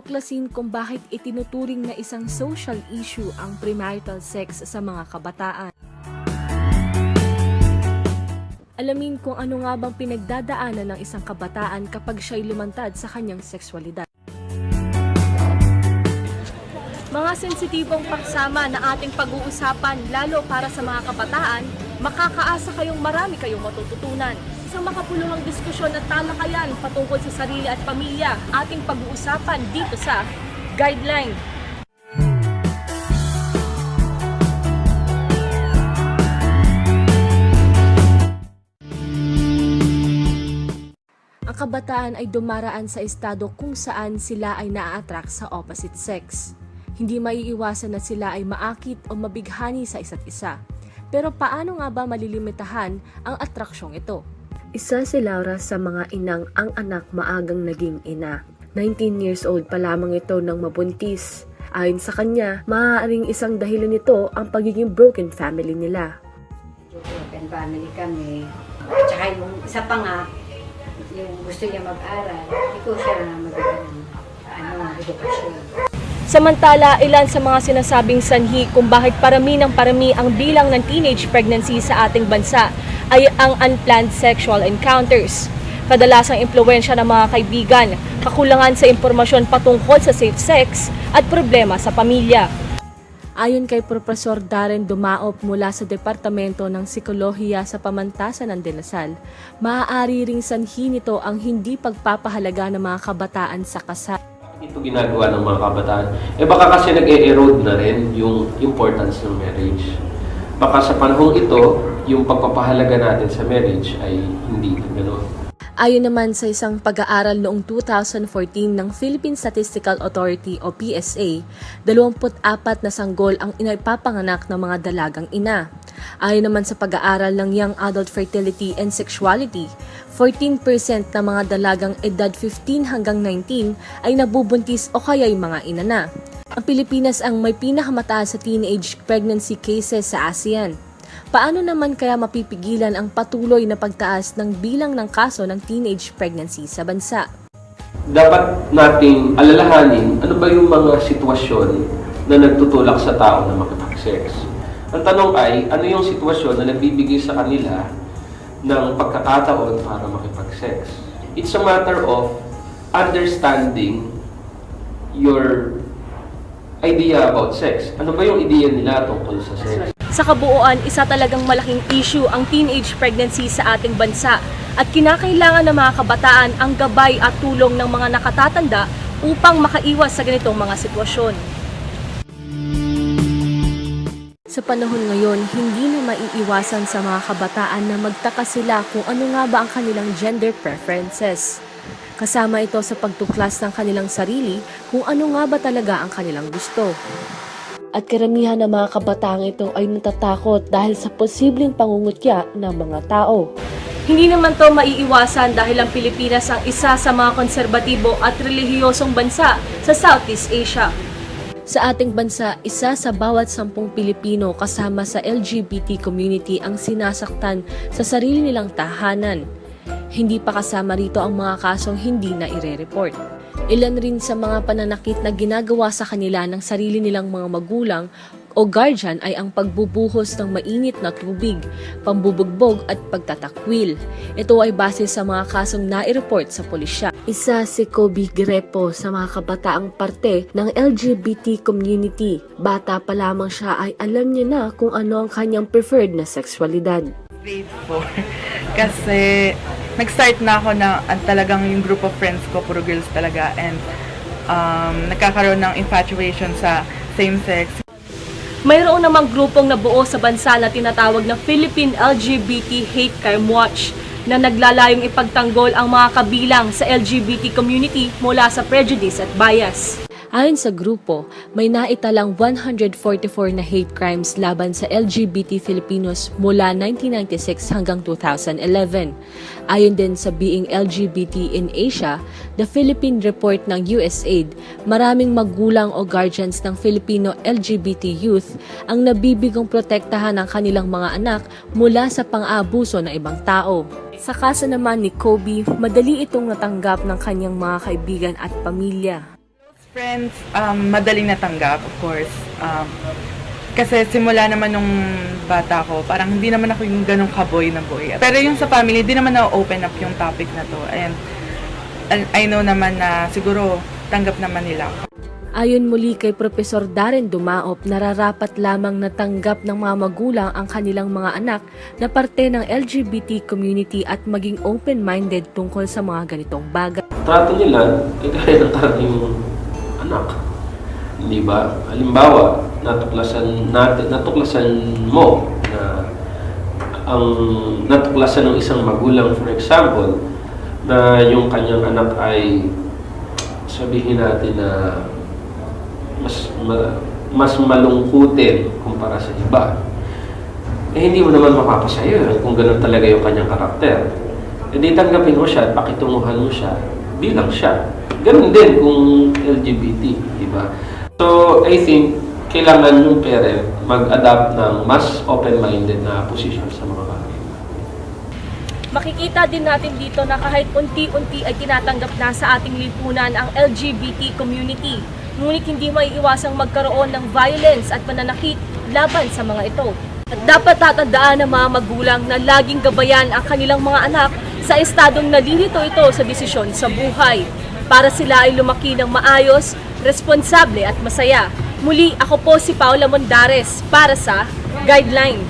tuklasin kung bakit itinuturing na isang social issue ang premarital sex sa mga kabataan. Alamin kung ano nga bang pinagdadaanan ng isang kabataan kapag siya'y lumantad sa kanyang sexualidad. Mga sensitibong paksama na ating pag-uusapan lalo para sa mga kabataan, makakaasa kayong marami kayong matututunan. Isang makapulungang diskusyon at talakayan patungkol sa sarili at pamilya, ating pag-uusapan dito sa Guideline. Ang kabataan ay dumaraan sa estado kung saan sila ay naa-attract sa opposite sex. Hindi maiiwasan na sila ay maakit o mabighani sa isa't isa. Pero paano nga ba malilimitahan ang atraksyong ito? Isa si Laura sa mga inang ang anak maagang naging ina. 19 years old pa lamang ito nang mabuntis. Ayon sa kanya, maaaring isang dahilan nito ang pagiging broken family nila. Broken family kami. Tsaka yung isa pa nga, yung gusto niya mag-aral, hindi ko siya na magiging edukasyon. Samantala, ilan sa mga sinasabing sanhi kung bakit parami ng parami ang bilang ng teenage pregnancy sa ating bansa ay ang unplanned sexual encounters. Kadalasang impluwensya ng mga kaibigan, kakulangan sa impormasyon patungkol sa safe sex at problema sa pamilya. Ayon kay Profesor Darren Dumaop mula sa Departamento ng Psikolohiya sa Pamantasan ng De La Salle, maaari ring sanhi nito ang hindi pagpapahalaga ng mga kabataan sa kasal. Ito ginagawa ng mga kabataan. Baka kasi nag-e-erode na rin yung importance ng marriage. Baka sa panahong ito, yung pagpapahalaga natin sa marriage ay hindi gano'n. Ayon naman sa isang pag-aaral noong 2014 ng Philippine Statistical Authority o PSA, 24 na sanggol ang inipapanganak ng mga dalagang ina. Ayon naman sa pag-aaral ng Young Adult Fertility and Sexuality, 14% ng mga dalagang edad 15 hanggang 19 ay nabubuntis o kaya'y mga ina na. Ang Pilipinas ang may pinakamataas sa teenage pregnancy cases sa ASEAN. Paano naman kaya mapipigilan ang patuloy na pagtaas ng bilang ng kaso ng teenage pregnancy sa bansa? Dapat nating alalahanin ano ba yung mga sitwasyon na nagtutulak sa tao na makipag-sex. Ang tanong ay, ano yung sitwasyon na nagbibigay sa kanila ng pagkakataon para makipag-sex? It's a matter of understanding your idea about sex. Ano ba yung ideya nila tungkol sa sex? Sa kabuuan, isa talagang malaking issue ang teenage pregnancy sa ating bansa at kinakailangan ng mga kabataan ang gabay at tulong ng mga nakatatanda upang makaiwas sa ganitong mga sitwasyon. Sa panahon ngayon, hindi na maiiwasan sa mga kabataan na magtaka sila kung ano nga ba ang kanilang gender preferences. Kasama ito sa pagtuklas ng kanilang sarili kung ano nga ba talaga ang kanilang gusto. At karamihan ng mga kabataang ito ay natatakot dahil sa posibleng pangungutya ng mga tao. Hindi naman to maiiwasan dahil ang Pilipinas ang isa sa mga konserbatibo at relihiyosong bansa sa Southeast Asia. Sa ating bansa, isa sa bawat 10 Pilipino kasama sa LGBT community ang sinasaktan sa sarili nilang tahanan. Hindi pa kasama rito ang mga kasong hindi na ire-report. Ilan rin sa mga pananakit na ginagawa sa kanila ng sarili nilang mga magulang o guardian ay ang pagbubuhos ng mainit na tubig, pambubugbog at pagtatakwil. Ito ay base sa mga kasong nai-report sa pulisya. Isa si Kobe Grepo sa mga kabataang parte ng LGBT community. Bata pa lamang siya ay alam niya na kung ano ang kanyang preferred na sexualidad. Grade 4. Kasi nag-start na ako na talagang yung group of friends ko, puro girls talaga. And nagkakaroon ng infatuation sa same-sex. Mayroon namang grupong nabuo sa bansa na tinatawag na Philippine LGBT Hate Crime Watch na naglalayong ipagtanggol ang mga kabilang sa LGBT community mula sa prejudice at bias. Ayon sa grupo, may naitalang 144 na hate crimes laban sa LGBT Filipinos mula 1996 hanggang 2011. Ayon din sa Being LGBT in Asia, the Philippine Report ng USAID, maraming magulang o guardians ng Filipino LGBT youth ang nabibigong protektahan ng kanilang mga anak mula sa pang-aabuso ng ibang tao. Sa kaso naman ni Kobe, madali itong natanggap ng kanyang mga kaibigan at pamilya. Friends, madaling natanggap, of course. Kasi simula naman nung bata ko, parang hindi naman ako yung ganong kaboy na boy. Pero yung sa family, hindi naman na-open up yung topic na to. And I know naman na siguro tanggap naman nila. Ayon muli kay Profesor Darren Dumaop, nararapat lamang natanggap ng mga magulang ang kanilang mga anak na parte ng LGBT community at maging open-minded tungkol sa mga ganitong bagay. Trato nila, kaya ng karating anak. Hindi ba? Halimbawa, natuklasan mo na natuklasan ng isang magulang, for example, na yung kanyang anak ay sabihin natin na mas malungkutin kumpara sa iba. Eh hindi mo naman mapapasayo kung ganun talaga yung kanyang karakter. Eh di tanggapin mo siya at pakitunguhan mo siya bilang siya. Ganun din kung LGBT, di ba? So, I think, kailangan yung parent mag-adapt ng mas open-minded na position sa mga bagay. Makikita din natin dito na kahit unti-unti ay tinatanggap na sa ating lipunan ang LGBT community. Ngunit hindi maiiwasang magkaroon ng violence at pananakit laban sa mga ito. At dapat tatandaan ng mga magulang na laging gabayan ang kanilang mga anak sa estadong nalilito ito sa desisyon sa buhay para sila ay lumaki ng maayos, responsable at masaya. Muli, ako po si Paula Mondares para sa Guideline.